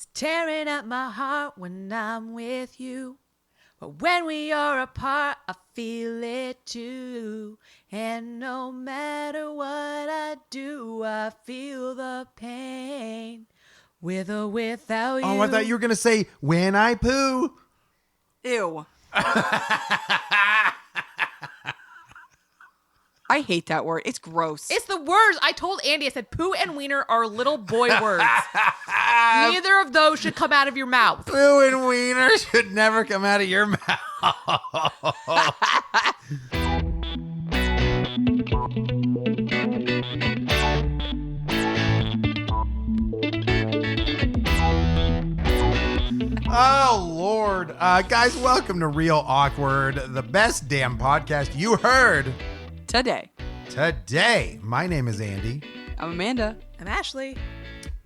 It's tearing at my heart when I'm with you. But when we are apart, I feel it too. And no matter what I do, I feel the pain. With or without you. Oh, I thought you were going to say, when I poo. Ew. I hate that word. It's gross. It's the words. I told Andy, I said, poo and wiener are little boy words. Neither of those should come out of your mouth. Poo and wiener should never come out of your mouth. Oh, Lord. Guys, welcome to Real Awkward, the best damn podcast you heard Today. My name is Andy. I'm Amanda. I'm Ashley.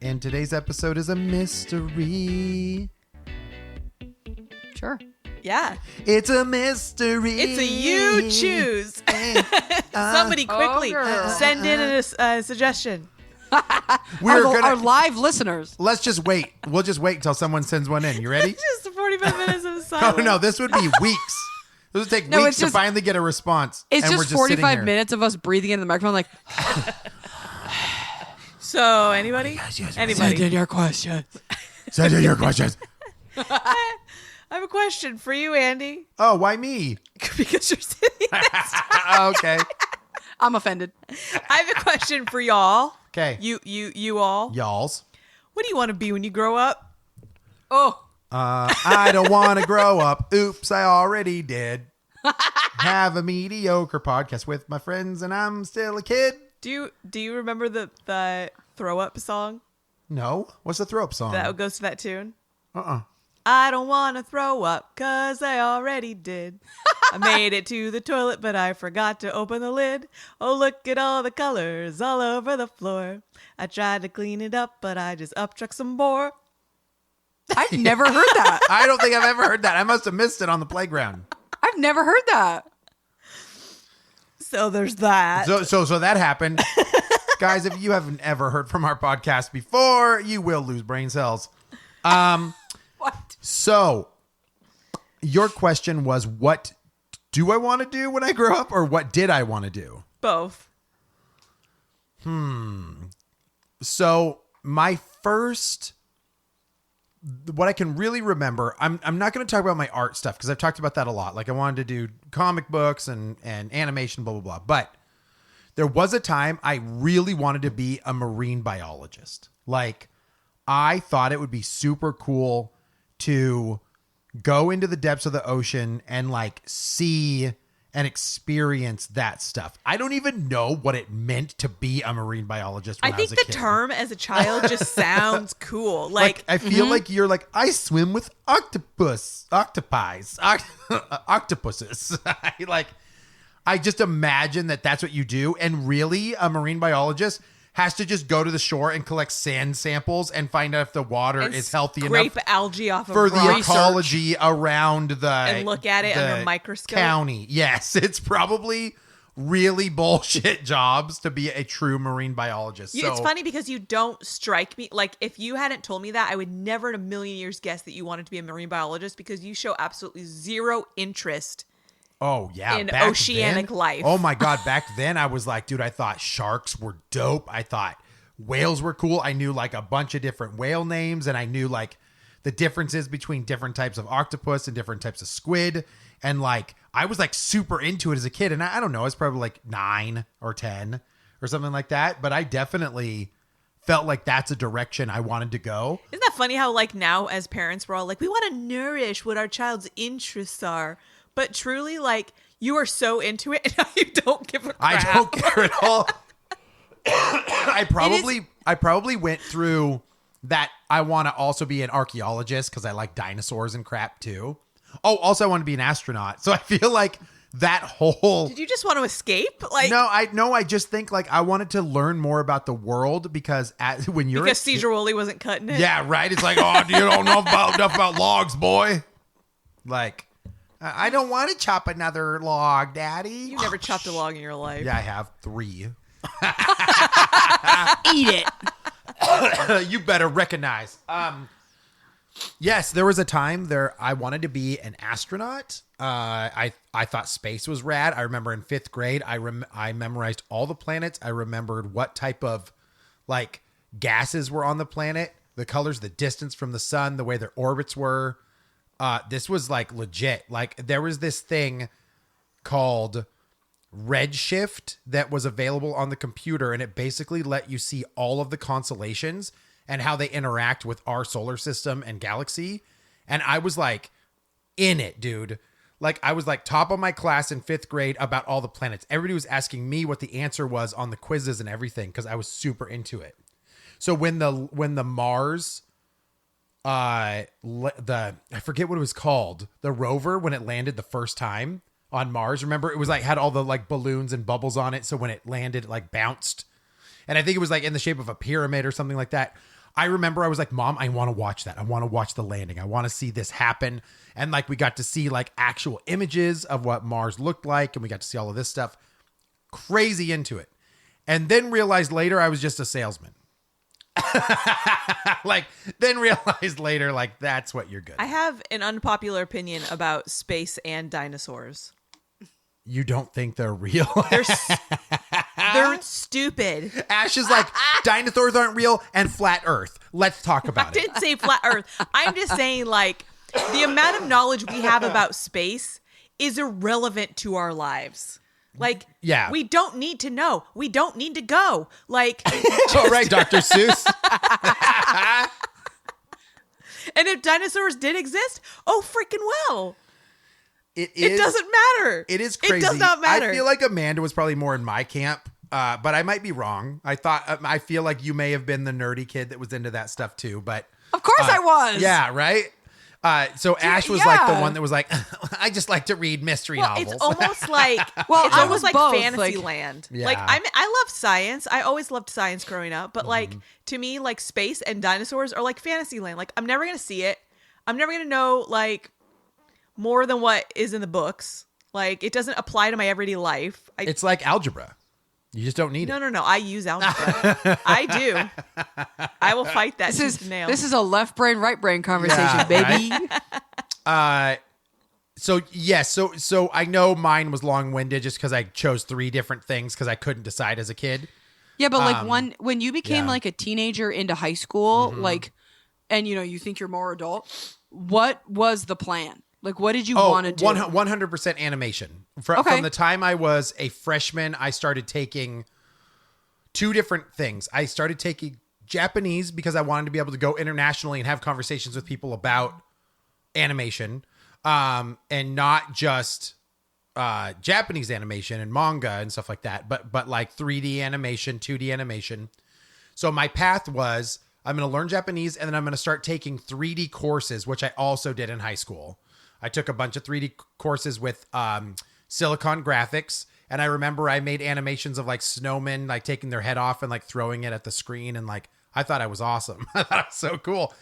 And today's episode is a mystery. Sure. Yeah. It's a mystery. It's a you choose. Somebody quickly send in a suggestion. Our live listeners. Let's just wait. We'll just wait until someone sends one in. You ready? Just 45 minutes of silence. Oh, no, this would be weeks. This would take weeks to finally get a response. It's and just we're 45 minutes of us breathing in the microphone like, So, anybody? Yes. Anybody? send in your questions. Send in your questions. I have a question for you, Andy. Oh, why me? Because you're sitting next to Okay. I'm offended. I have a question for y'all. Okay. You all. Y'alls. What do you want to be when you grow up? Oh. I don't want to grow up. Oops, I already did. Have a mediocre podcast with my friends and I'm still a kid. Do you remember the throw up song No. What's the throw up song? that goes to that tune? Uh-uh. I don't want to throw up because I already did. I made it to the toilet, but I forgot to open the lid. Oh, look at all the colors all over the floor. I tried to clean it up, but I just upchucked some more. I've never heard that. I don't think I've ever heard that. I must have missed it on the playground. I've never heard that. So there's that. So that happened. Guys, if you haven't ever heard from our podcast before, you will lose brain cells. What? So your question was, what do I want to do when I grow up, or what did I want to do? Both. So my first, what I can really remember, I'm not going to talk about my art stuff because I've talked about that a lot. Like I wanted to do comic books and animation, blah, blah, blah. But there was a time I really wanted to be a marine biologist. Like I thought it would be super cool to go into the depths of the ocean and like see and experience that stuff. I don't even know what it meant to be a marine biologist when I I was think a the kid. term as a child just sounds cool. Like I feel like you're like, I swim with octopuses. I just imagine that that's what you do. And really a marine biologist has to just go to the shore and collect sand samples and find out if the water and is healthy scrape enough algae off for of the rocks. ecology around the And look at it the under a microscope. county. Yes, it's probably really bullshit jobs to be a true marine biologist. It's funny because you don't strike me like if you hadn't told me that, I would never in a million years guess that you wanted to be a marine biologist because you show absolutely zero interest. Oh, yeah. In back oceanic then, life. Oh, my God. Back then, I was like, dude, I thought sharks were dope. I thought whales were cool. I knew like a bunch of different whale names, and I knew like the differences between different types of octopus and different types of squid. And like, I was like super into it as a kid. And I don't know, it's probably like 9 or 10 or something like that. But I definitely felt like that's a direction I wanted to go. Isn't that funny how like now as parents, we're all like, we want to nourish what our child's interests are. But truly, like, you are so into it and now you don't give a crap. I don't care at all. I probably went through that. I want to also be an archaeologist because I like dinosaurs and crap too. Oh, also I want to be an astronaut. So I feel like that whole. Did you just want to escape? Like I just think like I wanted to learn more about the world because when you're because Cesar Woolley wasn't cutting it. Yeah, right. It's like, oh, you don't know enough about logs, boy. Like. I don't want to chop another log, Daddy. You never chopped a log in your life. Yeah, I have 3. Eat it. You better recognize. Yes, there was a time there I wanted to be an astronaut. I thought space was rad. I remember in 5th grade, I memorized all the planets. I remembered what type of like gases were on the planet, the colors, the distance from the sun, the way their orbits were. This was like legit. Like there was this thing called Redshift that was available on the computer, and it basically let you see all of the constellations and how they interact with our solar system and galaxy. And I was like in it, dude. Like I was like top of my class in 5th grade about all the planets. Everybody was asking me what the answer was on the quizzes and everything because I was super into it. So when the Mars, I forget what it was called, the rover, when it landed the first time on Mars, remember it was like had all the like balloons and bubbles on it. So when it landed, it like bounced. And I think it was like in the shape of a pyramid or something like that. I remember I was like, Mom, I want to watch that. I want to watch the landing. I want to see this happen. And like we got to see like actual images of what Mars looked like. And we got to see all of this stuff. Crazy into it. And then realized later I was just a salesman. Then realized later, like, that's what you're good I at. have an unpopular opinion about space and dinosaurs. You don't think they're real? They're stupid. Ash is like, dinosaurs aren't real and flat earth. Let's talk I about it. didn't say flat Earth. I'm just saying, like, the amount of knowledge we have about space is irrelevant to our lives. Like, Yeah. we don't need to know. We don't need to go. Like, All right, Dr. Seuss. and if dinosaurs did exist, oh, freaking well. It It doesn't matter. It is crazy. It does not matter. I feel like Amanda was probably more in my camp, but I might be wrong. I feel like you may have been the nerdy kid that was into that stuff too. But Of course I was. yeah, right. So Ash was like the yeah. one that was like, I just like to read mystery Well, novels. it's almost like Well, it's I almost was like both, fantasy like- land. Yeah. Like I love science. I always loved science growing up, but like to me, like space and dinosaurs are like fantasy land. Like I'm never gonna see it. I'm never gonna know like more than what is in the books. Like it doesn't apply to my everyday life. It's like algebra. You just don't need it. No. I use algebra. I do. I will fight that tooth and nail. This is a left brain, right brain conversation, Yeah, baby. So yes, so I know mine was long-winded just because I chose 3 different things because I couldn't decide as a kid. Yeah, but like when you became yeah. like a teenager into high school, like, and you think you're more adult, what was the plan? Like, what did you want to do? 100% animation. Okay. From the time I was a freshman, I started taking 2 different things. I started taking Japanese because I wanted to be able to go internationally and have conversations with people about animation, and not just Japanese animation and manga and stuff like that, but like 3D animation, 2D animation. So my path was I'm going to learn Japanese and then I'm going to start taking 3D courses, which I also did in high school. I took a bunch of 3D courses with Silicon Graphics. And I remember I made animations of like snowmen, like taking their head off and like throwing it at the screen. And like, I thought I was awesome. I thought it was so cool.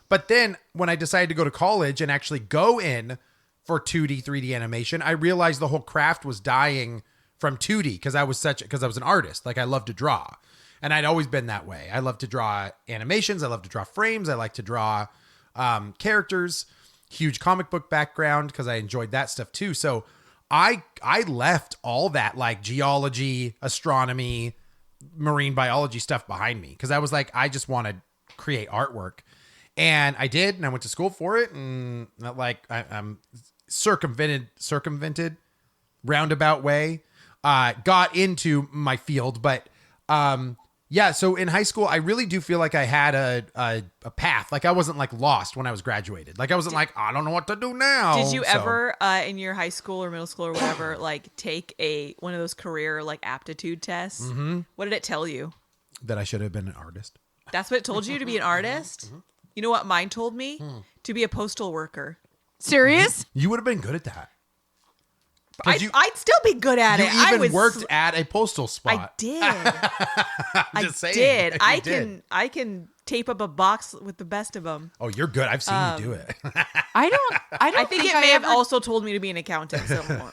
But then when I decided to go to college and actually go in for 2D, 3D animation, I realized the whole craft was dying from 2D because I was an artist. Like I love to draw. And I'd always been that way. I love to draw animations. I love to draw frames. I like to draw characters. Huge comic book background because I enjoyed that stuff too. So I left all that like geology, astronomy, marine biology stuff behind me because I was like, I just want to create artwork. And I did, and I went to school for it, and like I'm circumvented roundabout way, got into my field, but yeah. So in high school, I really do feel like I had a path. Like I wasn't like lost when I was graduated. Like I wasn't like I don't know what to do now. Did you So- ever in your high school or middle school or whatever like take one of those career like aptitude tests? Mm-hmm. What did it tell you? that I should have been an artist? That's what it told you to be an artist? You know what mine told me? To be a postal worker. Serious? You would have been good at that. 'Cause you- I'd still be good at You it. I even was worked at a postal spot. I did. I'm just saying. did. You I can tape up a box with the best of them. Oh, you're good. I've seen you do it. I don't I think it may have ever, also told me to be an accountant. So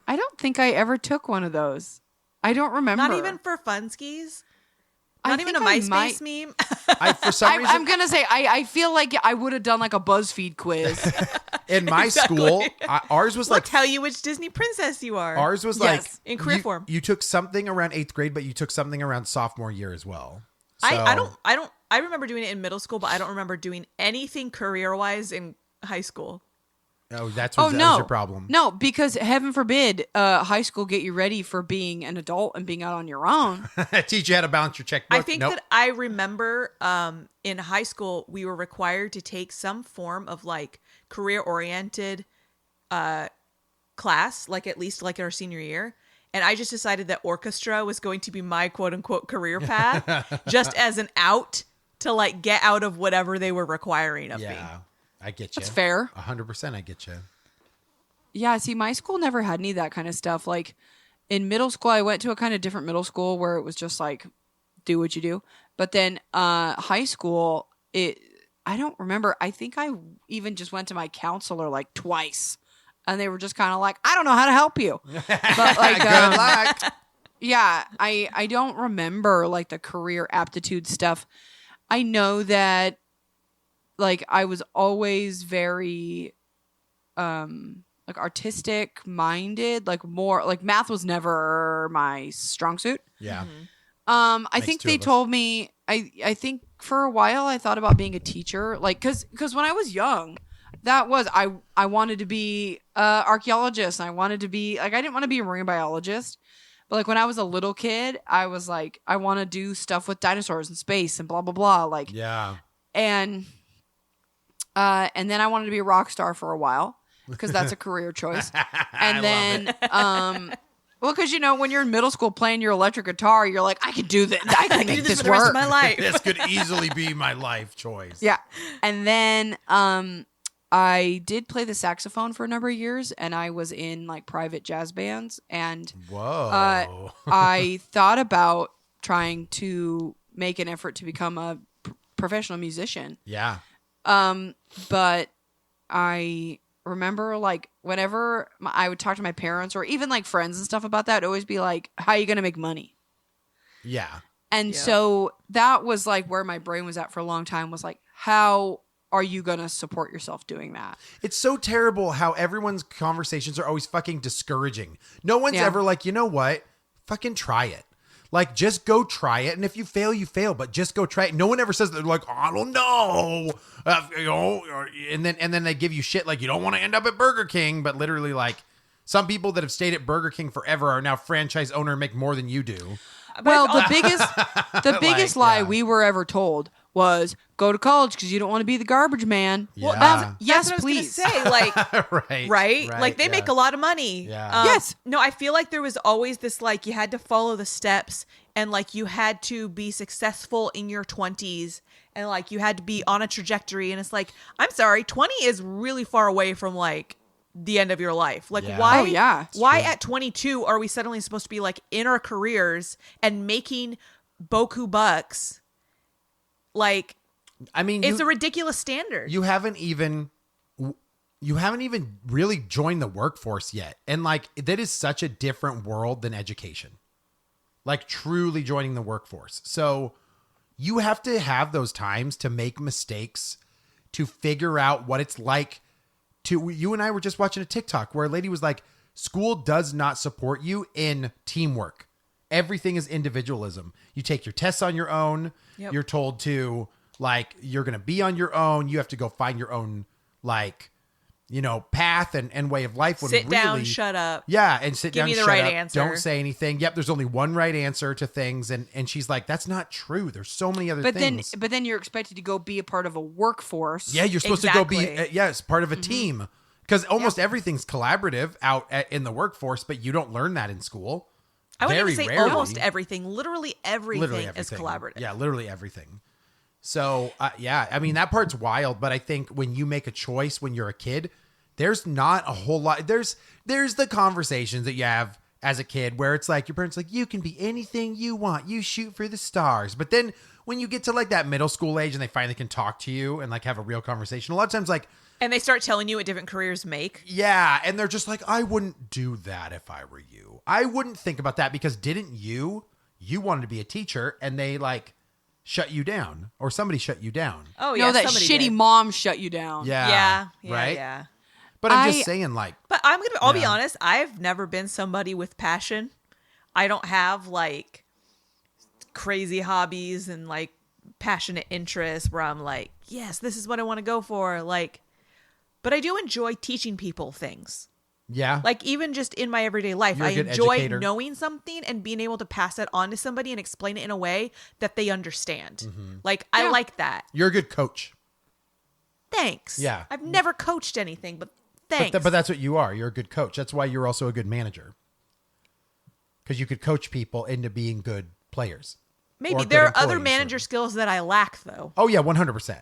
I don't think I ever took one of those. I don't remember. not even for funskies. Not even a think I MySpace meme. For some reason, I'm gonna say I feel like I would have done like a BuzzFeed quiz. in my Exactly. school, ours was We'll like tell you which Disney princess you are. ours was Yes, like in career you, form. You took something around 8th grade, but you took something around sophomore year as well. I So- don't. I remember doing it in middle school, but I don't remember doing anything career wise in high school. Oh, that Oh was no, your problem. No, because heaven forbid, high school get you ready for being an adult and being out on your own. Teach you how to balance your checkbook. I think Nope. that I remember in high school we were required to take some form of like career oriented class, like at least like in our senior year. And I just decided that orchestra was going to be my quote unquote career path, just as an out to like get out of whatever they were requiring of me. Yeah, I get you. That's fair. 100%, I get you. Yeah, see, my school never had any of that kind of stuff. Like in middle school, I went to a kind of different middle school where it was just like, do what you do. But then high school, I don't remember. I think I even just went to my counselor like twice. And they were just kind of like, I don't know how to help you. But like, Good luck. yeah, I don't remember like the career aptitude stuff. I know that like I was always very like artistic minded, like more like math was never my strong suit. Yeah. I Makes think two they of us. told me I think for a while I thought about being a teacher, like cuz when I was young, that was I wanted to be archaeologist, and I wanted to be like I didn't want to be a marine biologist. But like when I was a little kid, I was like I want to do stuff with dinosaurs and space and blah blah blah like Yeah. and then I wanted to be a rock star for a while because that's a career choice. And then well, because you know when you're in middle school playing your electric guitar, you're like, I could do this. I can I can make do this this for the rest work. of my life. This could easily be my life choice. Yeah. And then I did play the saxophone for a number of years, and I was in like private jazz bands, and Whoa. I thought about trying to make an effort to become a professional musician. Yeah. But I remember like whenever I would talk to my parents or even like friends and stuff about that, it'd always be like, how are you going to make money? Yeah. And Yeah. so that was like where my brain was at for a long time, was like, how are you going to support yourself doing that? It's so terrible how everyone's conversations are always fucking discouraging. No one's Yeah. ever like, you know what? Fucking try it. Like, just go try it. And if you fail, you fail, but just go try it. No one ever says that. They're like, I don't know. You know, and then they give you shit like, you don't want to end up at Burger King. But literally, like, some people that have stayed at Burger King forever are now franchise owner and make more than you do. Well, the biggest lie yeah. we were ever told was go to college because you don't want to be the garbage man. Well, Yes, That's what I was please. gonna say. Like, right? Like they make a lot of money. Yeah. Yes. No, I feel like there was always this like you had to follow the steps and like you had to be successful in your 20s and like you had to be on a trajectory, and it's like, I'm sorry, 20 is really far away from like the end of your life. Like Yeah. why Oh, yeah. why at 22 are we suddenly supposed to be like in our careers and making boku bucks? Like I mean, it's a ridiculous standard. you haven't even really joined the workforce yet. And like, that is such a different world than education. Like truly joining the workforce. So you have to have those times to make mistakes, to figure out what it's like to, you and I were just watching a TikTok where a lady was like, school does not support you in teamwork. Everything is individualism. You take your tests on your own. Yep. You're told to like, you're going to be on your own. You have to go find your own, like, you know, path and way of life. When Sit down, really- shut up. Yeah, and sit Give down, me the shut right up, answer. don't say anything. Yep, there's only one right answer to things, and she's like, that's not true. There's so many other But things. then you're expected to go be a part of a workforce. Yeah, you're supposed to go be Exactly. yes, part of a team, because almost everything's collaborative out in the workforce, but you don't learn that in school. I wouldn't Very even say rarely. almost everything. Literally everything, Literally is everything. collaborative. Yeah, literally everything. So yeah, I mean that part's wild, but I think when you make a choice when you're a kid, there's not a whole lot. There's the conversations that you have as a kid where it's like your parents are like, you can be anything you want, you shoot for the stars. But then when you get to like that middle school age and they finally can talk to you and like have a real conversation, a lot of times like, And they start telling you what different careers make. yeah, and they're just like, I wouldn't do that if I were you. I wouldn't think about that because didn't you you wanted to be a teacher and they like shut you down, or somebody shut you down. Oh No, yeah, that somebody shitty did. mom shut you down. Yeah. Yeah, Right. yeah. But I'm I- just saying, like, But I'll be Yeah. honest, I've never been somebody with passion. I don't have like crazy hobbies and like passionate interests where I'm like, yes, this is what I want to go for. Like, but I do enjoy teaching people things. yeah. Like even just in my everyday life, You're a I good enjoy educator. knowing something and being able to pass it on to somebody and explain it in a way that they understand. Like I Yeah. like that. You're a good coach. Thanks. Yeah. I've never coached anything, but thanks. But that's what you are. You're a good coach. That's why you're also a good manager. Because you could coach people into being good players. Maybe or there good are other employees, manager or- skills that I lack though. Oh, yeah, 100%.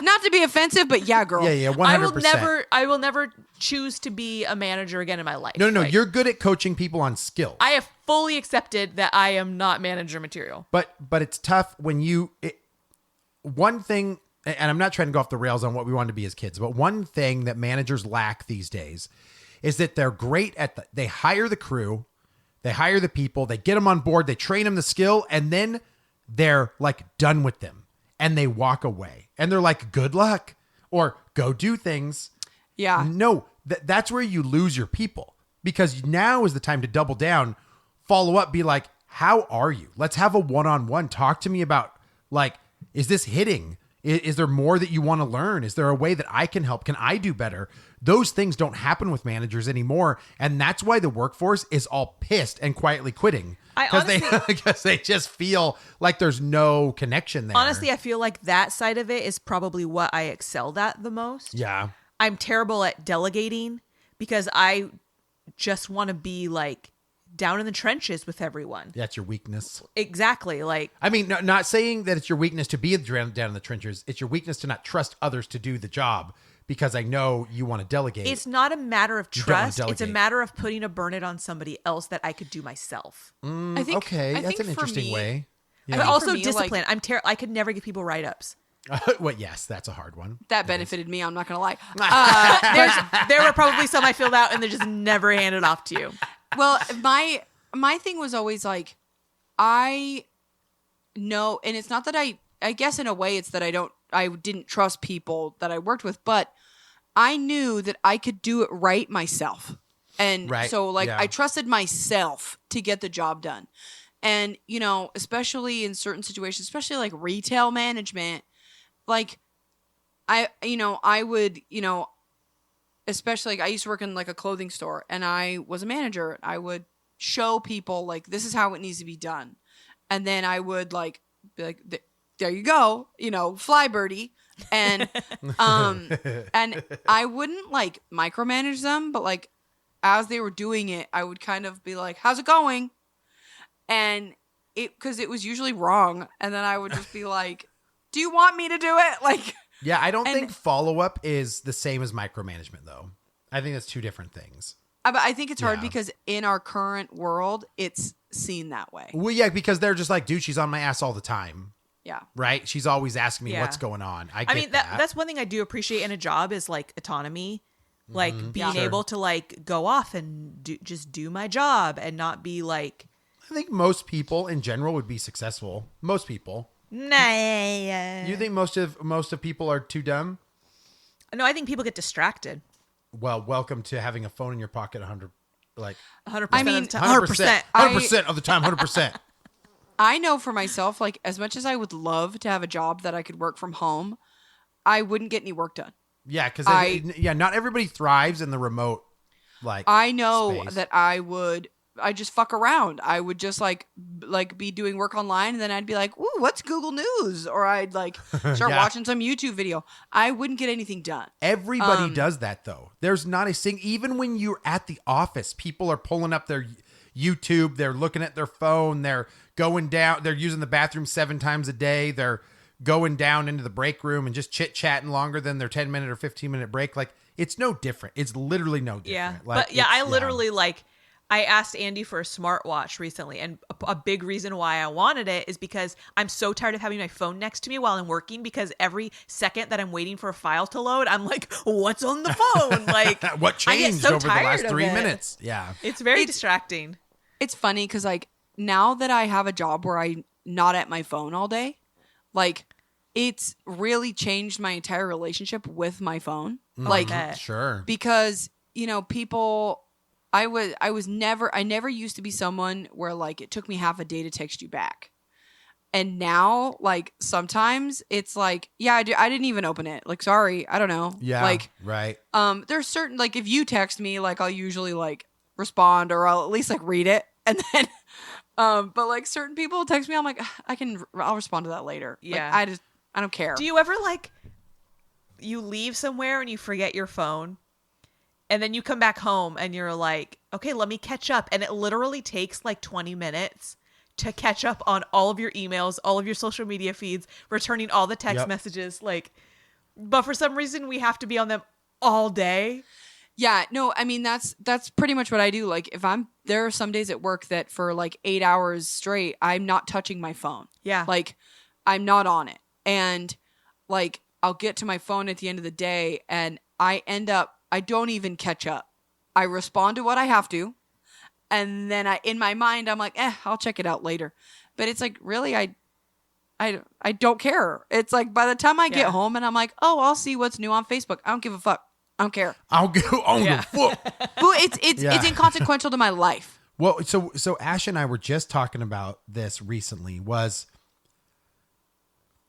Not to be offensive, but yeah, girl. Yeah, 100%. I will never choose to be a manager again in my life. No, Like, you're good at coaching people on skill. I have fully accepted that I am not manager material. But it's tough when one thing, and I'm not trying to go off the rails on what we wanted to be as kids, but one thing that managers lack these days is that they're great at they hire the crew, they hire the people, they get them on board, they train them the skill, and then they're like done with them and they walk away and they're like, good luck, or go do things. Yeah. No, that's where you lose your people, because now is the time to double down, follow up, be like, how are you? Let's have a one-on-one. Talk to me about, like, is this hitting? Is there more that you want to learn? Is there a way that I can help? Can I do better? Those things don't happen with managers anymore. And that's why the workforce is all pissed and quietly quitting. Because they just feel like there's no connection there. Honestly, I feel like that side of it is probably what I excelled at the most. yeah. I'm terrible at delegating because I just want to be like down in the trenches with everyone. That's your weakness. Exactly. Like, I mean, not saying that it's your weakness to be down in the trenches. It's your weakness to not trust others to do the job, because I know you want to delegate. it's not a matter of You don't wanna trust. It's a delegate. matter of putting a burden on somebody else that I could do myself. I think, okay, I that's think an for interesting me- way. I But think also for me, discipline. like, I could never give people write-ups. Well, yes, that's a hard one. that benefited me. I'm not gonna lie. There were probably some I filled out and they just never handed off to you. Well, my thing was always like, I know, and it's not that I guess in a way it's that I didn't trust people that I worked with, but I knew that I could do it right myself. And Right, so like yeah. I trusted myself to get the job done. And, you know, especially in certain situations, especially like retail management, like I would, especially like I used to work in like a clothing store and I was a manager. I would show people like, this is how it needs to be done. And then I would like be like, there you go, fly birdie. And, and I wouldn't like micromanage them, but like as they were doing it, I would kind of be like, how's it going? And cause it was usually wrong. And then I would just be like, do you want me to do it? Like, Yeah, I don't And- think follow-up is the same as micromanagement, though. I think that's two different things. but I think it's hard Yeah. because in our current world, it's seen that way. Well, yeah, because they're just like, dude, she's on my ass all the time, Yeah. right? She's always asking me Yeah. what's going on. I I get mean, that's one thing I do appreciate in a job is like autonomy, like being Yeah. Sure. able to like go off and just do my job and not be like, I think most people in general would be successful. Most people. nah. You think most of people are too dumb? No, I think people get distracted. Well, welcome to having a phone in your pocket 100 100% I mean, of the time. 100%. 100%. 100% of the time, 100%. I know for myself, like as much as I would love to have a job that I could work from home, I wouldn't get any work done. Yeah, because I- not everybody thrives in the remote. Like I know space. that I just fuck around. I would just like be doing work online and then I'd be like, ooh, what's Google News? Or I'd like start Yeah. watching some YouTube video. I wouldn't get anything done. Everybody does that though. There's not a single, even when you're at the office, people are pulling up their YouTube, they're looking at their phone, they're going down, they're using the bathroom 7 times a day, they're going down into the break room and just chit-chatting longer than their 10-minute or 15-minute break. Like, it's no different. It's literally no different. Yeah. Like, But yeah, I it's- literally like, I asked Andy for a smartwatch recently, and a big reason why I wanted it is because I'm so tired of having my phone next to me while I'm working, because every second that I'm waiting for a file to load, I'm like, what's on the phone? Like, What I get changed so over the tired last of 3 it. minutes? Yeah. It's very distracting. it's funny because like now that I have a job where I'm not at my phone all day, like it's really changed my entire relationship with my phone. Like, bet. Sure. because people, I never used to be someone where like it took me half a day to text you back. And now, like, sometimes it's like, yeah, I didn't even open it. Like, sorry, I don't know. Yeah. Like, right. there's certain, like, if you text me, like, I'll usually, like, respond or I'll at least, like, read it. And then, but, like, certain people text me, I'm like, I'll respond to that later. Yeah. Like, I don't care. Do you ever, like, you leave somewhere and you forget your phone? And then you come back home and you're like, okay, let me catch up. And it literally takes, like, 20 minutes to catch up on all of your emails, all of your social media feeds, returning all the text Yep. messages, like, but for some reason we have to be on them all day. Yeah, no, I mean that's pretty much what I do. Like if there are some days at work that for like 8 hours straight, I'm not touching my phone. Yeah. Like I'm not on it. And like I'll get to my phone at the end of the day and I don't even catch up. I respond to what I have to. And then in my mind, I'm like, I'll check it out later. But it's like, really, I don't care. It's like by the time I get home and I'm like, oh, I'll see what's new on Facebook. I don't give a fuck. I don't care. I'll go on the foot. Well, it's inconsequential to my life. Well, so Ash and I were just talking about this recently. Was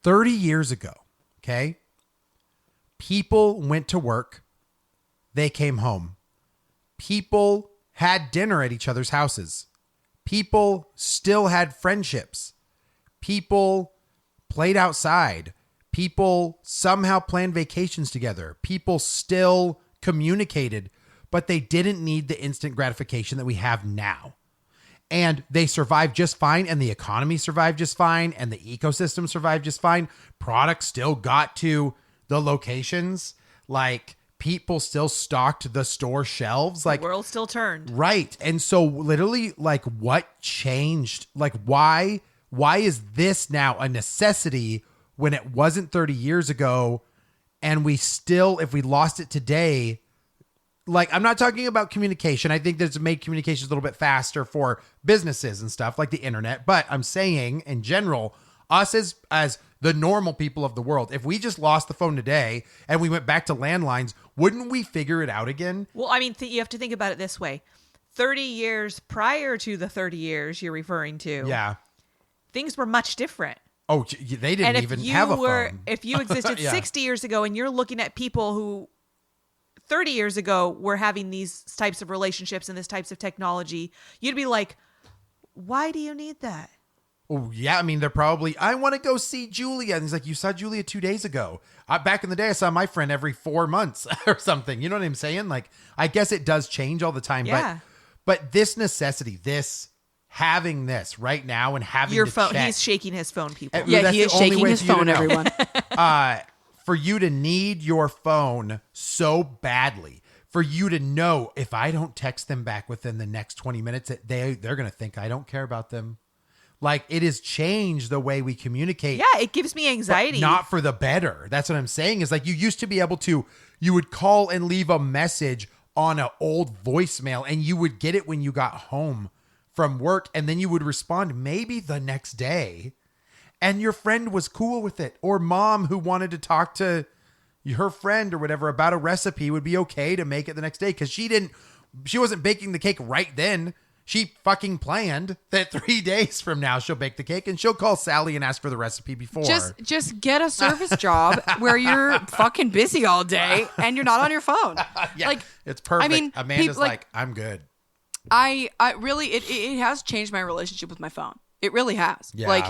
30 years ago, okay? People went to work. They came home. People had dinner at each other's houses. People still had friendships. People played outside. People somehow planned vacations together. People still communicated, but they didn't need the instant gratification that we have now. And they survived just fine, and the economy survived just fine, and the ecosystem survived just fine. Products still got to the locations. Like, people still stocked the store shelves. Like, The world still turned. right. And so literally, like, what changed? Like, why is this now a necessity when it wasn't 30 years ago? And we still, if we lost it today, like, I'm not talking about communication. I think that's made communications a little bit faster for businesses and stuff like the internet. But I'm saying in general, us as the normal people of the world, if we just lost the phone today and we went back to landlines, wouldn't we figure it out again? Well, I mean, you have to think about it this way. 30 years prior to the 30 years you're referring to, Yeah. things were much different. Oh, they didn't And even have a phone. if you existed Yeah. 60 years ago and you're looking at people who 30 years ago were having these types of relationships and this types of technology, you'd be like, why do you need that? Oh, yeah. I mean, they're probably, I want to go see Julia. And he's like, you saw Julia 2 days ago. Back in the day, I saw my friend every 4 months or something. You know what I'm saying? Like, I guess it does change all the time. Yeah. But this necessity, having this right now and having Your to phone, check, he's shaking his phone, people. Yeah, Yeah, that's he the is only shaking way his for you to phone, know. everyone. for you to need your phone so badly, for you to know if I don't text them back within the next 20 minutes, that they're going to think I don't care about them. Like, it has changed the way we communicate. Yeah, it gives me but anxiety. not for the better. That's what I'm saying, is like, you used to be able to, you would call and leave a message on an old voicemail and you would get it when you got home from work, and then you would respond maybe the next day, and your friend was cool with it, or mom who wanted to talk to her friend or whatever about a recipe would be okay to make it the next day, because she wasn't baking the cake right then. She fucking planned that 3 days from now she'll bake the cake, and she'll call Sally and ask for the recipe before. Just get a service job where you're fucking busy all day and you're not on your phone. Yeah, Like, it's perfect. I mean, Amanda's people, like, I'm good. I really, it has changed my relationship with my phone. It really has. Yeah. Like,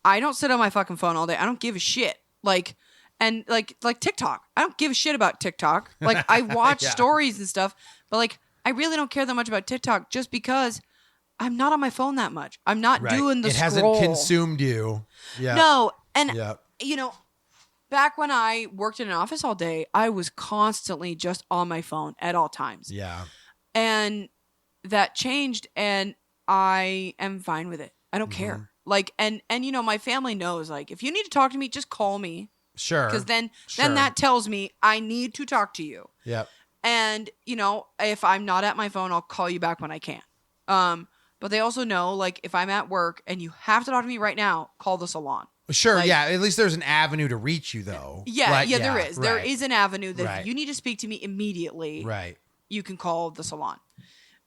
I don't sit on my fucking phone all day. I don't give a shit. Like, and like TikTok. I don't give a shit about TikTok. Like, I watch Yeah. stories and stuff, but like, I really don't care that much about TikTok just because I'm not on my phone that much. I'm not Right. doing the it scroll. hasn't consumed you. Yeah. No. And, Yeah. you know, back when I worked in an office all day, I was constantly just on my phone at all times. Yeah. And that changed, and I am fine with it. I don't care. Like, and you know, my family knows, like, if you need to talk to me, just call me, Sure. because then Sure. that tells me I need to talk to you. Yep. And you know, if I'm not at my phone, I'll call you back when I can. But but they also know, like, if I'm at work and you have to talk to me right now, call the salon. Sure, Like- yeah. At least there's an avenue to reach you, though. Yeah, Like, there is. There right, is an avenue that Right. if you need to speak to me immediately, right. you can call the salon.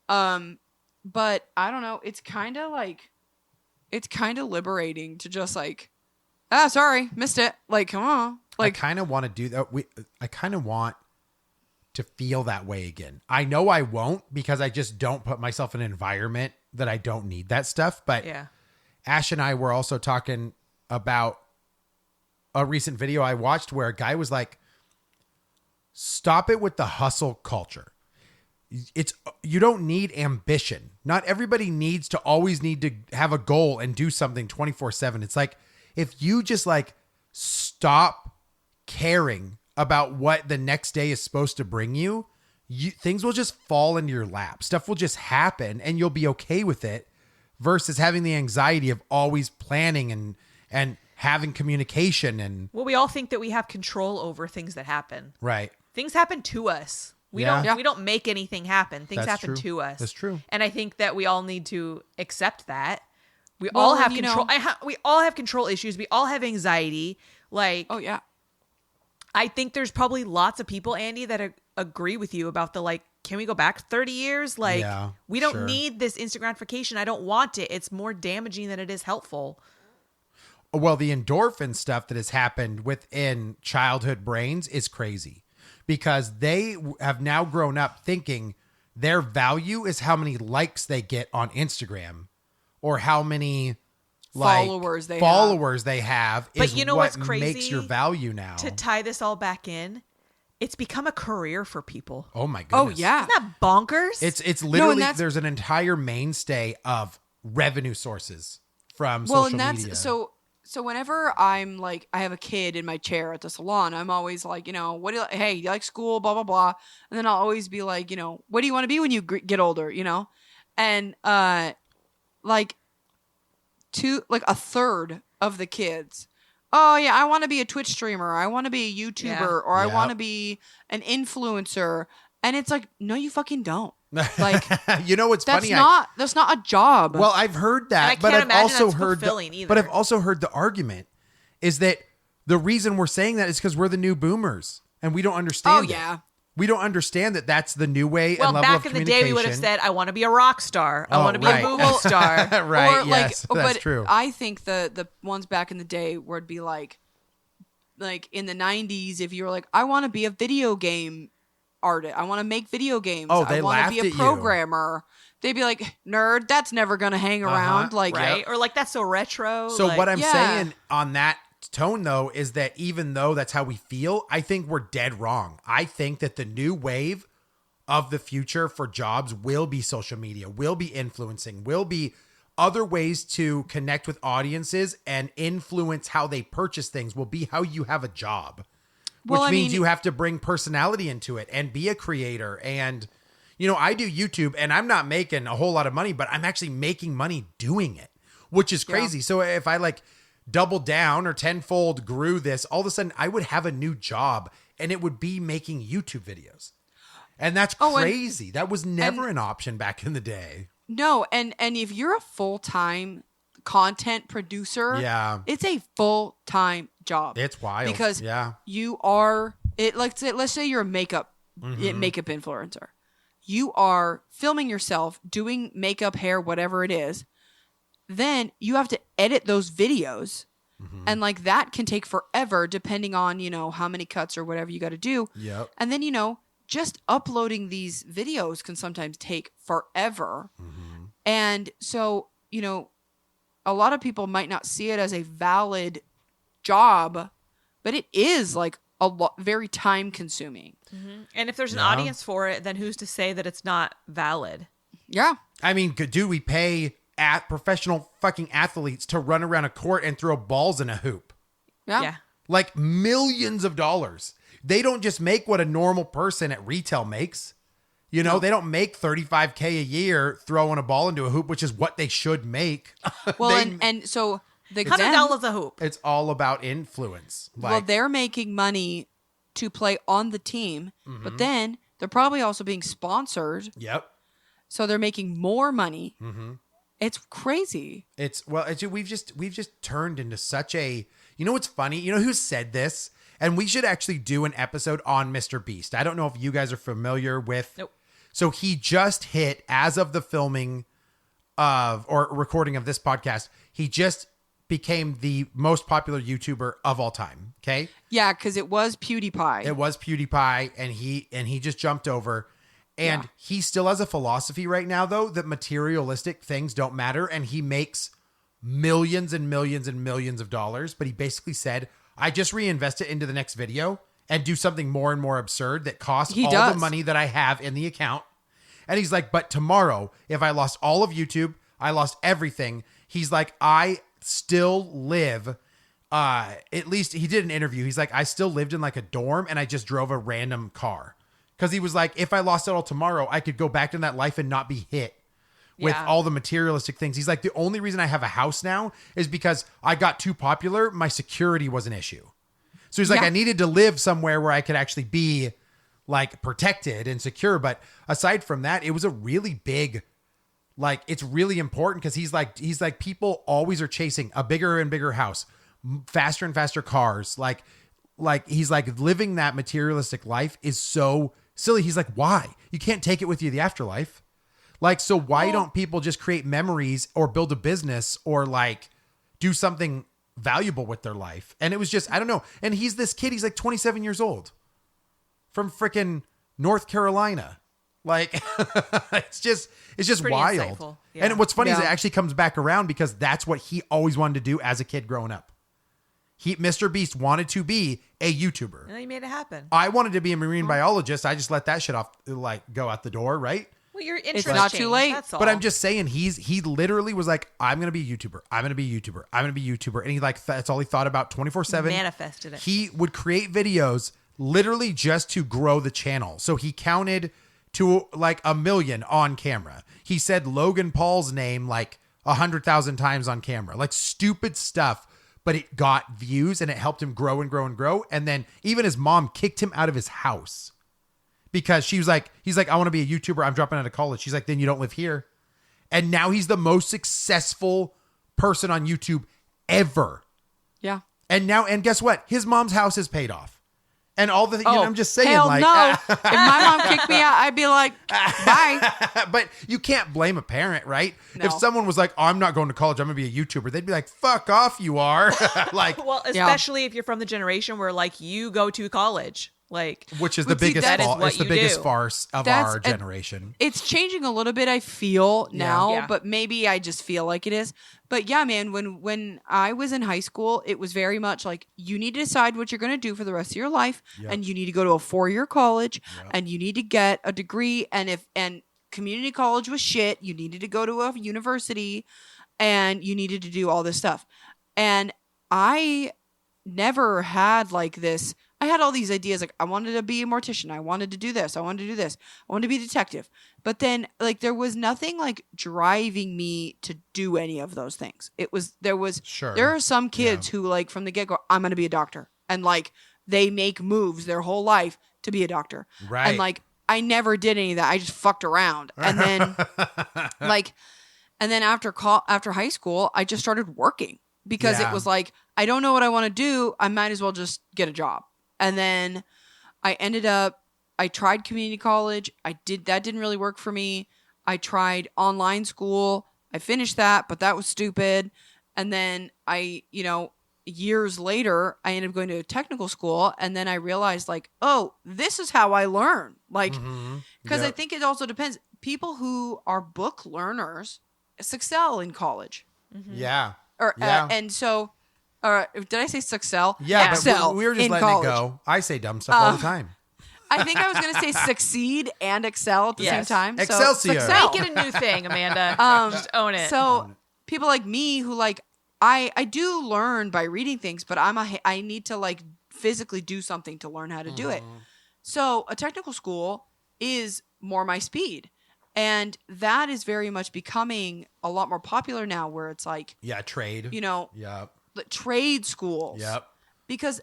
But I don't know. It's kind of liberating to just like, sorry, missed it. Like, come on. I kind of want to do that. I kind of want to feel that way again. I know I won't because I just don't put myself in an environment that I don't need that stuff. But Yeah. Ash and I were also talking about a recent video I watched where a guy was like, stop it with the hustle culture. You don't need ambition. Not everybody needs to always need to have a goal and do something 24/7. It's like, if you just like stop caring about what the next day is supposed to bring you, things will just fall into your lap. Stuff will just happen and you'll be okay with it versus having the anxiety of always planning and having communication and Well, we all think that we have control over things that happen. right. Things happen to us. We Yeah. don't Yeah. we don't make anything happen. Things That's happen true. to us. That's true. And I think that we all need to accept that. We Well, all have and, you control. know- We all have control issues. We all have anxiety. Like, Oh yeah. I think there's probably lots of people, Andy, that agree with you about the like, can we go back 30 years? Like, Yeah, we don't sure. need this instant gratification. I don't want it. It's more damaging than it is helpful. Well, the endorphin stuff that has happened within childhood brains is crazy because they have now grown up thinking their value is how many likes they get on Instagram or how many Followers they have But is you know what what's crazy? makes your value now. To tie this all back in, it's become a career for people. Oh my Oh goodness. yeah. Isn't that bonkers? It's literally that's- there's an entire mainstay of revenue sources from Well, social and that's media. so whenever I'm like, I have a kid in my chair at the salon, I'm always like, you know, what do you, hey, you like school, blah, blah, blah. And then I'll always be like, you know, what do you want to be when you get older, you know? And, like a third of the kids, oh yeah, I want to be a Twitch streamer. I want to be a YouTuber Yeah. or I Yep. want to be an influencer. And it's like, no, you fucking don't. Like, you know what's that's funny? that's not a job. Well, I've heard And that, I but can't I've imagine also that's heard fulfilling either. but I've also heard the argument is that the reason we're saying that is because we're the new boomers and we don't understand. Oh, it. yeah. We don't understand that that's the new way well, and level back of in the day, we would have communication. said, I want to be a rock star. I Oh, want to be right. a Google star. right? Or Yes, like, that's but true. I think the ones back in the day where it'd be like in the 90s, if you were like, I want to be a video game artist, I want to make video games. Oh, I they want to laughed be at a you. programmer. They'd be like, nerd, that's never gonna hang around. Like, Right? Or like, that's so retro. So like, what I'm yeah. saying on that tone though is that even though that's how we feel, I think we're dead wrong. I think that the new wave of the future for jobs will be social media, will be influencing, will be other ways to connect with audiences and influence how they purchase things, will be how you have a job. Well, Which I means mean- you have to bring personality into it and be a creator. And, you know, I do YouTube and I'm not making a whole lot of money, but I'm actually making money doing it, which is crazy. So if I like double down or tenfold grew this, all of a sudden I would have a new job and it would be making YouTube videos. And that's Oh, and- crazy. That was never an option back in the day. no, and if you're a full-time content producer, Yeah. it's a full-time job. It's wild. Because yeah. you are it. Like, let's say you're a makeup influencer. You are filming yourself doing makeup, hair, whatever it is. Then you have to edit those videos, and like that can take forever, depending on how many cuts or whatever you got to do. Yep. And then just uploading these videos can sometimes take forever. And so a lot of people might not see it as a valid job, but it is like very time consuming. And if there's an Yeah. audience for it, then who's to say that it's not valid? Yeah. I mean, do we pay professional fucking athletes to run around a court and throw balls in a hoop? Yeah. Yeah. Like millions of dollars. They don't just make what a normal person at retail makes. They don't make $35K a year throwing a ball into a hoop, which is what they should make. Well, They- and so $100 a hoop. it's all about influence. well, they're making money to play on the team, but then they're probably also being sponsored. Yep. So they're making more money. It's crazy. We've just turned into such a, you know what's funny? You know who said this? And we should actually do an episode on Mr. Beast. I don't know if you guys are familiar with. Nope. So he just hit, as of the filming of or recording of this podcast, he just became the most popular YouTuber of all time. Okay. Yeah, because it was PewDiePie. It was PewDiePie, and he just jumped over. And Yeah. he still has a philosophy right now, though, that materialistic things don't matter. And he makes millions and millions and millions of dollars. But he basically said, I just reinvest it into the next video and do something more and more absurd that costs He all does. the money that I have in the account. And he's like, but tomorrow, if I lost all of YouTube, I lost everything. He's like, I still live. At least he did an interview. He's like, I still lived in like a dorm and I just drove a random car. Because he was like, if I lost it all tomorrow, I could go back to that life and not be hit with Yeah. all the materialistic things. He's like, the only reason I have a house now is because I got too popular. My security was an issue. So he's like, Yeah. I needed to live somewhere where I could actually be like protected and secure. But aside from that, it was a really big, like, it's really important because he's like, people always are chasing a bigger and bigger house, faster and faster cars. Like he's like, living that materialistic life is so silly. He's like, why? You can't take it with you to the afterlife. Like, so why don't people just create memories or build a business or like do something valuable with their life? And it was just, I don't know. And he's this kid, he's like 27 years old from freaking North Carolina. Like, it's just Pretty wild. insightful. Yeah. And what's funny is it Yeah. actually comes back around because that's what he always wanted to do as a kid growing up. Mr. Beast wanted to be a YouTuber. And then you made it happen. I wanted to be a marine biologist. I just let that shit off, like, go out the door, right? Well, your interest not too changed, late. That's all. But I'm just saying, he literally was like, I'm gonna be a YouTuber. I'm gonna be a YouTuber. I'm gonna be a YouTuber. And he like that's all he thought about 24/7. Manifested it. He would create videos literally just to grow the channel. So he counted to like 1 million on camera. He said Logan Paul's name like 100,000 times on camera. Like stupid stuff. But it got views and it helped him grow and grow and grow. And then even his mom kicked him out of his house because he's like, I want to be a YouTuber. I'm dropping out of college. She's like, then you don't live here. And now he's the most successful person on YouTube ever. Yeah. And guess what? His mom's house is paid off. And all the, I'm just saying, hell like, no. If my mom kicked me out, I'd be like, bye. but you can't blame a parent, right? No. If someone was like, oh, I'm not going to college, I'm going to be a YouTuber, they'd be like, fuck off, you are. Like, Well, especially if you're from the generation where like you go to college, like which is the But see, biggest that is fault. what It's the you biggest do. farce of That's- our generation. It's changing a little bit, I feel now, Yeah. but maybe I just feel like it is. But yeah, man, when I was in high school, it was very much like you need to decide what you're going to do for the rest of your life, Yep. and you need to go to a 4-year college, and you need to get a degree. And community college was shit, you needed to go to a university, and you needed to do all this stuff. And I never had like this. I had all these ideas, like I wanted to be a mortician, I wanted to do this, I wanted to do this, I wanted to be a detective. But then like there was nothing like driving me to do any of those things. Sure. There are some kids who like from the get-go, I'm going to be a doctor, and like they make moves their whole life to be a doctor. Right. And like I never did any of that. I just fucked around. And then like and then after high school, I just started working because Yeah. it was like I don't know what I want to do, I might as well just get a job. And then I tried community college. That didn't really work for me. I tried online school. I finished that, but that was stupid. And then years later, I ended up going to a technical school. And then I realized like, oh, this is how I learn. Like, because I Yep. think it also depends. People who are book learners excel in college. Yeah. Or, Yeah. and so, did I say excel? Yeah, Excel but we were just in letting college. it go. I say dumb stuff all the time. I think I was going to say succeed and excel at the same Yes. time. So, Excelsior. excel. make it a new thing, Amanda. Just own it. So people like me who like I do learn by reading things, but I need to like physically do something to learn how to do it. So a technical school is more my speed. And that is very much becoming a lot more popular now where it's like, Yeah, trade. Yep. the trade schools. Yep. Because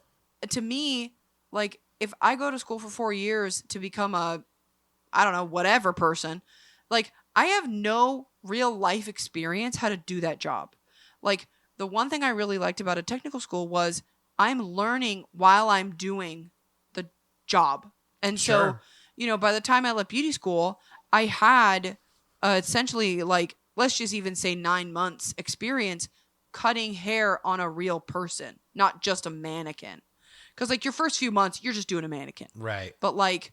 to me, like if I go to school for 4 years to become a, I don't know, whatever person, like I have no real life experience how to do that job. Like, the one thing I really liked about a technical school was I'm learning while I'm doing the job. And so, Sure. you know, by the time I left beauty school, I had essentially, like, let's just even say 9 months experience cutting hair on a real person, not just a mannequin. Because, like, your first few months, you're just doing a mannequin. Right. But, like,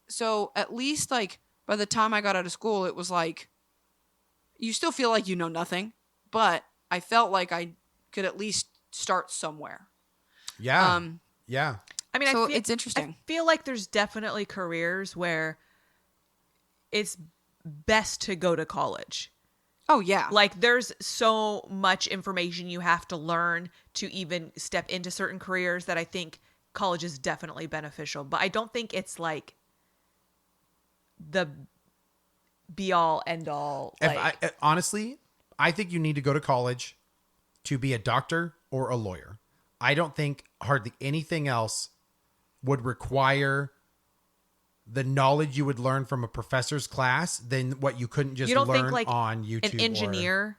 so at least, like, by the time I got out of school, it was like, you still feel like you know nothing, but I felt like I could at least start somewhere. Yeah. Yeah. I mean, So I feel, it's interesting. I feel like there's definitely careers where it's best to go to college. Oh, yeah. Like, there's so much information you have to learn to even step into certain careers that I think college is definitely beneficial. But I don't think it's like the be all end all. Like, Honestly, I think you need to go to college to be a doctor or a lawyer. I don't think hardly anything else would require the knowledge you would learn from a professor's class than what you couldn't just you don't learn think like on YouTube. an engineer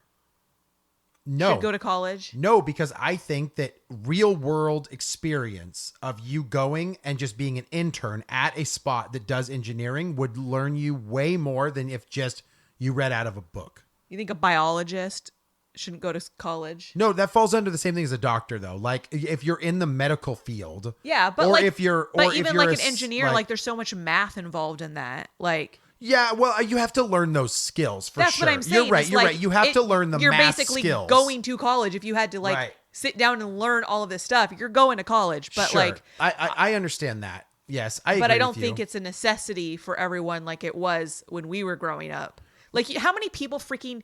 no, should go to college? no, because I think that real world experience of you going and just being an intern at a spot that does engineering would learn you way more than if just you read out of a book. You think a biologist shouldn't go to college? No, that falls under the same thing as a doctor, though. Like if you're in the medical field, Yeah, but or like, if you're, but or if even you're like a an engineer, like there's so much math involved in that. Like, yeah, well, you have to learn those skills for that's sure. what I'm saying. You're right. It's You're like, right. You have to learn the you're math basically skills. going to college if you had to like Right. sit down and learn all of this stuff. You're going to college, but Sure. like, I understand that. Yes, I. but agree I don't with you. think it's a necessity for everyone like it was when we were growing up. Like, how many people freaking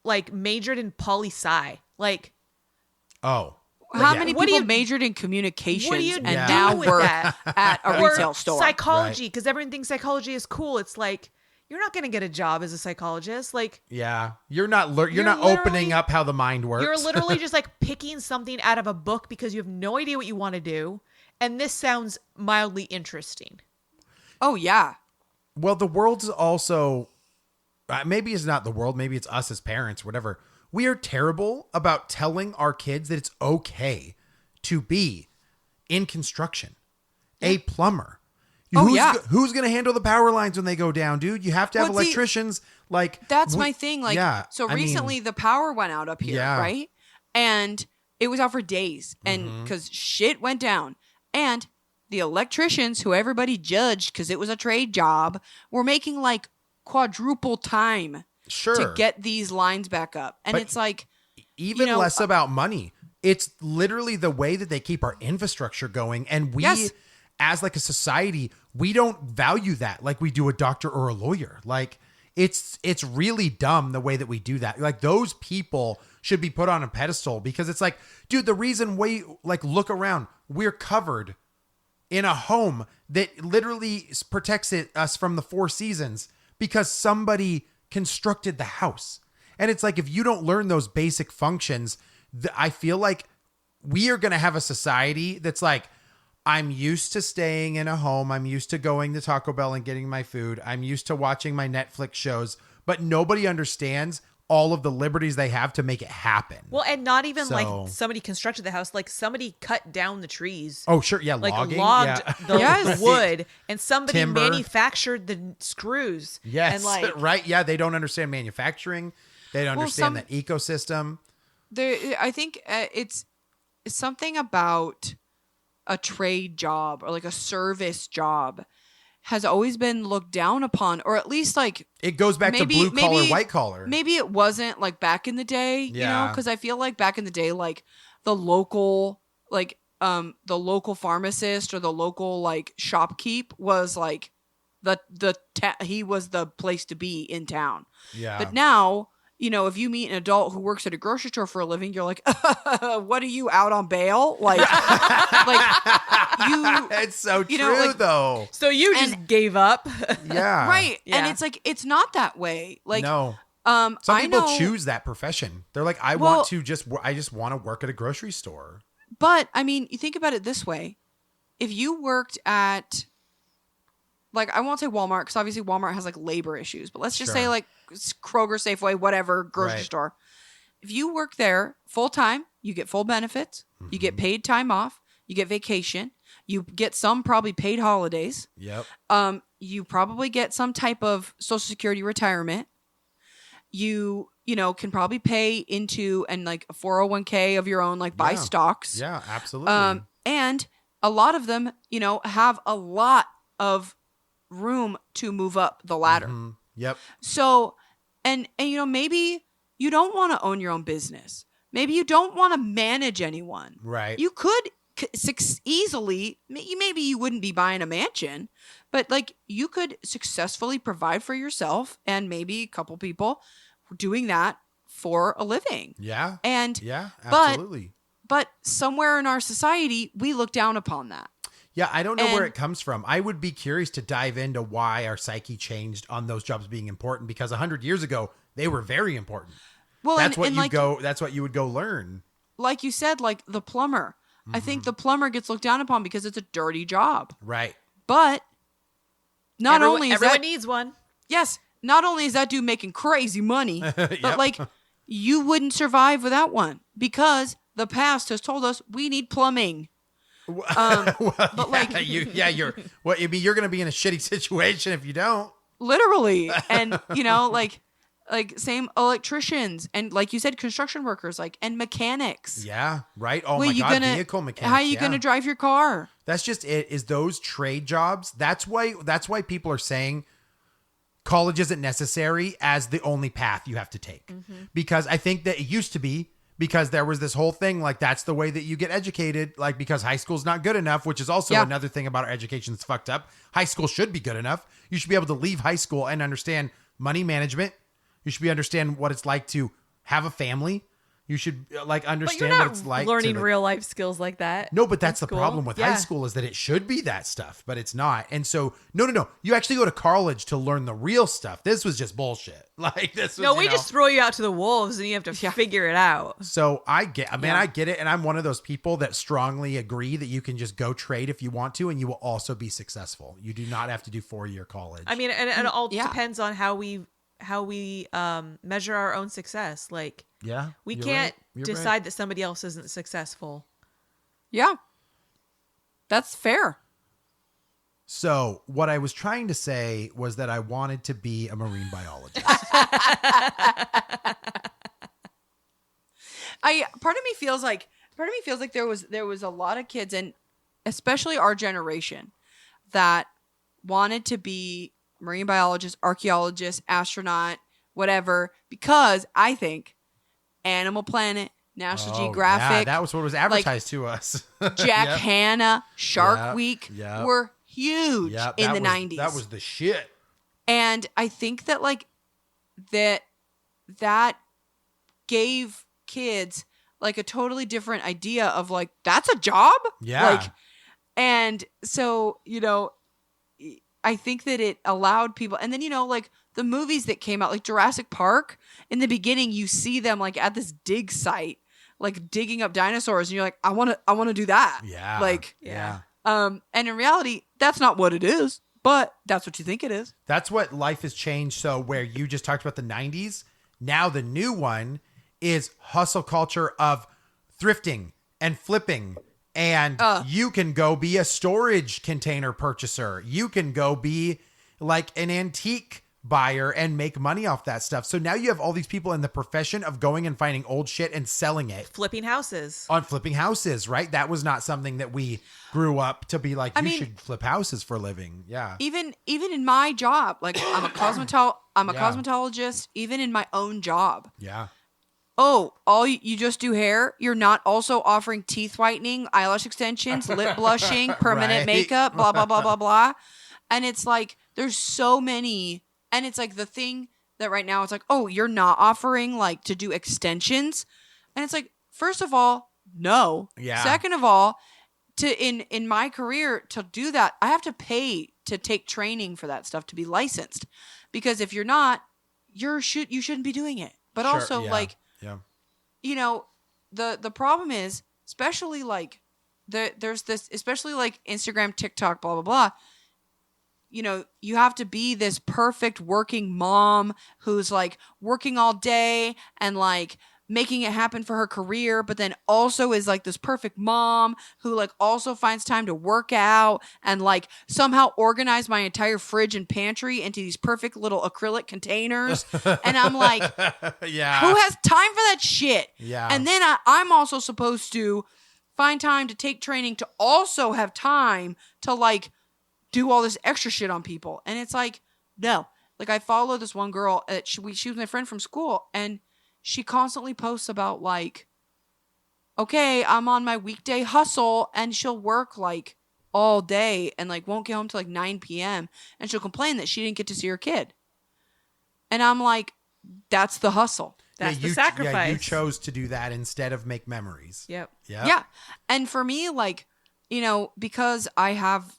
like majored in poli-sci? Like, Oh, How yeah. many What do people you- majored in communications what do you and do now with work that? at a Or retail store? psychology, because everyone thinks psychology is cool. It's like, you're not going to get a job as a psychologist. Like, Yeah, you're not. You're You're not literally- opening up how the mind works. you're literally just like picking something out of a book because you have no idea what you want to do. And this sounds mildly interesting. Oh, yeah. Well, the world's also maybe it's not the world. Maybe it's us as parents, whatever. We are terrible about telling our kids that it's okay to be in construction, a plumber. Oh, yeah. Who's going to handle the power lines when they go down, dude? You have to have Well, see, electricians. Like That's my thing. Like, yeah, so I mean, recently the power went out up here, Yeah. right? And it was out for days. And because shit went down. And the electricians, who everybody judged because it was a trade job, were making like quadruple time sure. to get these lines back up. And But- it's like, even you know, less about money. It's literally the way that they keep our infrastructure going. And we, Yes. as like a society, we don't value that like we do a doctor or a lawyer. Like it's really dumb the way that we do that. Like those people should be put on a pedestal because it's like, dude, the reason look around, we're covered in a home that literally protects us from the four seasons because somebody constructed the house. And it's like, if you don't learn those basic functions, I feel like we are going to have a society that's like, I'm used to staying in a home. I'm used to going to Taco Bell and getting my food. I'm used to watching my Netflix shows, but nobody understands all of the liberties they have to make it happen. Well, and not even So- like somebody constructed the house, like somebody cut down the trees. Oh, sure. Yeah. Like logging. logged Yeah. the Yes. wood, and somebody Timber. manufactured the screws. Yes. and like right. Yeah. They don't understand manufacturing. They don't understand some- that ecosystem. I think it's something about a trade job or like a service job has always been looked down upon, or at least like It goes back maybe- to blue collar, maybe- white collar. maybe it wasn't like back in the day, you know, Yeah. because I feel like back in the day, like the local pharmacist or the local like shopkeep was like he was the place to be in town. Yeah. But now, you know, if you meet an adult who works at a grocery store for a living, you're like, what are you, out on bail? Like, you, it's so you true, know, like- though. so you just gave up. Yeah. right. And Yeah. it's like, it's not that way. Like, no. Some I people know, choose that profession. They're like, I Well- want to I just want to work at a grocery store. but I mean, you think about it this way. If you worked at like I won't say Walmart because obviously Walmart has like labor issues, but let's just say Sure. like Kroger, Safeway, whatever, grocery Right. store. If you work there full time, you get full benefits, you get paid time off, you get vacation, you get some probably paid holidays. Yep. You probably get some type of Social Security retirement. You know, can probably pay into and like a 401k of your own, like buy Yeah. stocks. Yeah, absolutely. And a lot of them, you know, have a lot of room to move up the ladder. Yep. So, and you know, maybe you don't want to own your own business. Maybe you don't want to manage anyone. Right. You could easily, maybe you wouldn't be buying a mansion, but like you could successfully provide for yourself and maybe a couple people doing that for a living. Yeah. And Yeah, but- absolutely. but somewhere in our society, we look down upon that. Yeah, I don't know where And- it comes from. I would be curious to dive into why our psyche changed on those jobs being important, because 100 years ago they were very important. Well, That's what and you like, go. That's what you would go learn. like you said, like the plumber. I think the plumber gets looked down upon because it's a dirty job. Right. But not only is everyone that needs one. yes, not only is that dude making crazy money, but Yep. like you wouldn't survive without one because the past has told us we need plumbing. Well, but like- you're. Well, I mean, you're going to be in a shitty situation if you don't. Literally. And you know, like same electricians and like you said, construction workers, like and mechanics. Yeah. Right. Oh Well, my you God. gonna Vehicle mechanics. how are you yeah. gonna drive your car? That's just it. Is those trade jobs? That's why people are saying college isn't necessary as the only path you have to take. Because I think that it used to be, because there was this whole thing like that's the way that you get educated, like because high school's not good enough, which is also Yeah. another thing about our education that's fucked up. High school should be good enough. You should be able to leave high school and understand money management. You should understand what it's like to have a family. You should like But understand you're what not it's like to, learning like- real life skills like that. No, but that's in the school. problem with Yeah. high school is that it should be that stuff, but it's not. And so, no. You actually go to college to learn the real stuff. This was just bullshit. Like this was, No, you we know. just throw you out to the wolves and you have to figure it out. So I get, man, Yeah. I get it. And I'm one of those people that strongly agree that you can just go trade if you want to, and you will also be successful. You do not have to do 4-year college. I mean, and it all Yeah. depends on how we measure our own success. Like yeah, we you're can't right. You're decide right. that somebody else isn't successful. Yeah. That's fair. So what I was trying to say was that I wanted to be a marine biologist. Part of me feels like there was a lot of kids, and especially our generation, that wanted to be marine biologists, archaeologists, astronaut, whatever, because I think Animal Planet, National Oh, Geographic, yeah, that was what was advertised to us. Jack Yep. Hanna, Shark Yep, Week yep. were huge Yep, in that the was- 90s. That was the shit. And I think that like that gave kids like a totally different idea of like that's a job. Yeah. Like, and so, you know, I think that it allowed people, and then, you know, like the movies that came out, like Jurassic Park, in the beginning, you see them like at this dig site, like digging up dinosaurs, and you're like, I want to do that. Yeah. Like, yeah. and in reality, that's not what it is, but that's what you think it is. That's what life has changed. So where you just talked about the 90s, now the new one is hustle culture of thrifting and flipping. And you can go be a storage container purchaser. You can go be like an antique buyer and make money off that stuff. So now you have all these people in the profession of going and finding old shit and selling it Flipping houses. on flipping houses, right? That was not something that we grew up to be like, I you mean- should flip houses for a living. Yeah. Even in my job, like I'm a Yeah. cosmetologist, even in my own job. Yeah. Oh, you just do hair? You're not also offering teeth whitening, eyelash extensions, lip blushing, permanent Right. makeup, blah blah blah blah blah. And it's like there's so many, and it's like the thing that right now it's like, oh, you're not offering like to do extensions, and it's like, first of all, no. Yeah. Second of all, to in my career to do that, I have to pay to take training for that stuff to be licensed, because if you're not, you shouldn't be doing it. But Sure, also yeah, like, yeah. you know, the problem is, especially like there's this, especially like Instagram, TikTok, blah blah blah. you have to be this perfect working mom who's like working all day and like making it happen for her career, but then also is like this perfect mom who like also finds time to work out and like somehow organize my entire fridge and pantry into these perfect little acrylic containers. And I'm like, Yeah. who has time for that shit? Yeah. And then I'm also supposed to find time to take training to also have time to like do all this extra shit on people. And it's like, no. Like I follow this one girl, she was my friend from school, and she constantly posts about like, okay, I'm on my weekday hustle, and she'll work like all day and like won't get home till like 9 p.m. and she'll complain that she didn't get to see her kid. And I'm like, that's the hustle. That's the Yeah, sacrifice. you chose to do that instead of make memories. Yep. Yeah. Yeah. And for me, like, because I have,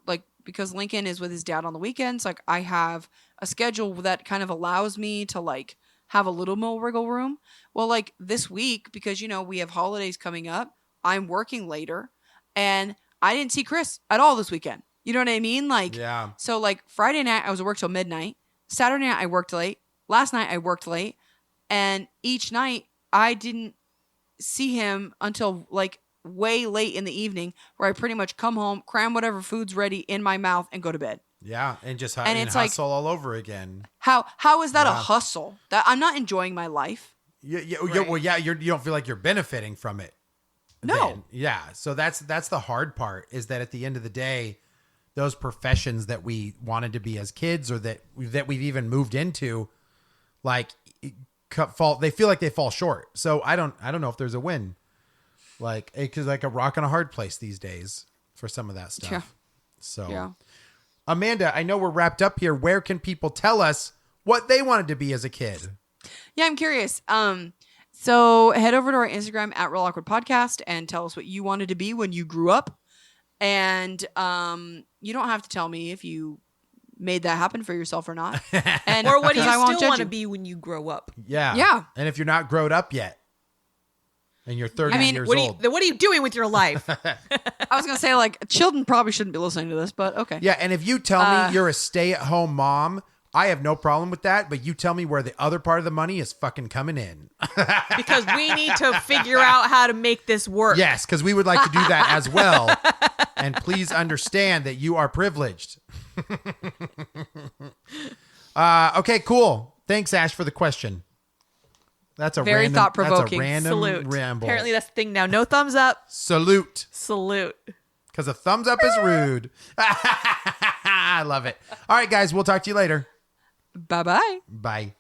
like, because Lincoln is with his dad on the weekends, like, I have a schedule that kind of allows me to, like, have a little more wiggle room. Well, like, this week, because, we have holidays coming up, I'm working later, and I didn't see Chris at all this weekend. You know what I mean? Like, Yeah. so, like, Friday night, I was at work till midnight. Saturday night, I worked late. Last night, I worked late. And each night, I didn't see him until like way late in the evening, where I pretty much come home, cram whatever food's ready in my mouth, and go to bed. Yeah. And just And it's like- hustle all over again. How is that a Yeah. hustle? That I'm not enjoying my life. Well, yeah, you don't feel like you're benefiting from it. No. then. Yeah. So that's the hard part, is that at the end of the day, those professions that we wanted to be as kids, or that we've even moved into, like, they feel like they fall short. So I don't know if there's a win, like, because like a rock and a hard place these days for some of that stuff. Yeah. So Yeah. Amanda, I know we're wrapped up here. Where can people tell us what they wanted to be as a kid? Yeah, I'm curious. So head over to our Instagram at Real Awkward Podcast and tell us what you wanted to be when you grew up. And you don't have to tell me if you made that happen for yourself or not. And Or what do you 'cause I won't still judge want to you. be when you grow up? Yeah. Yeah. And if you're not grown up yet and you're 30 years What old. are you doing with your life? I was gonna say, like, children probably shouldn't be listening to this, but okay. Yeah, and if you tell me you're a stay-at-home mom, I have no problem with that, but you tell me where the other part of the money is fucking coming in. Because we need to figure out how to make this work. Yes, because we would like to do that as well. And please understand that you are privileged. Okay, cool. Thanks, Ash, for the question. That's a Very random, thought-provoking. That's a random Salute. ramble. Apparently that's the thing now. No thumbs up. Salute. Salute. Because a thumbs up is rude. I love it. All right, guys, we'll talk to you later. Bye-bye. Bye.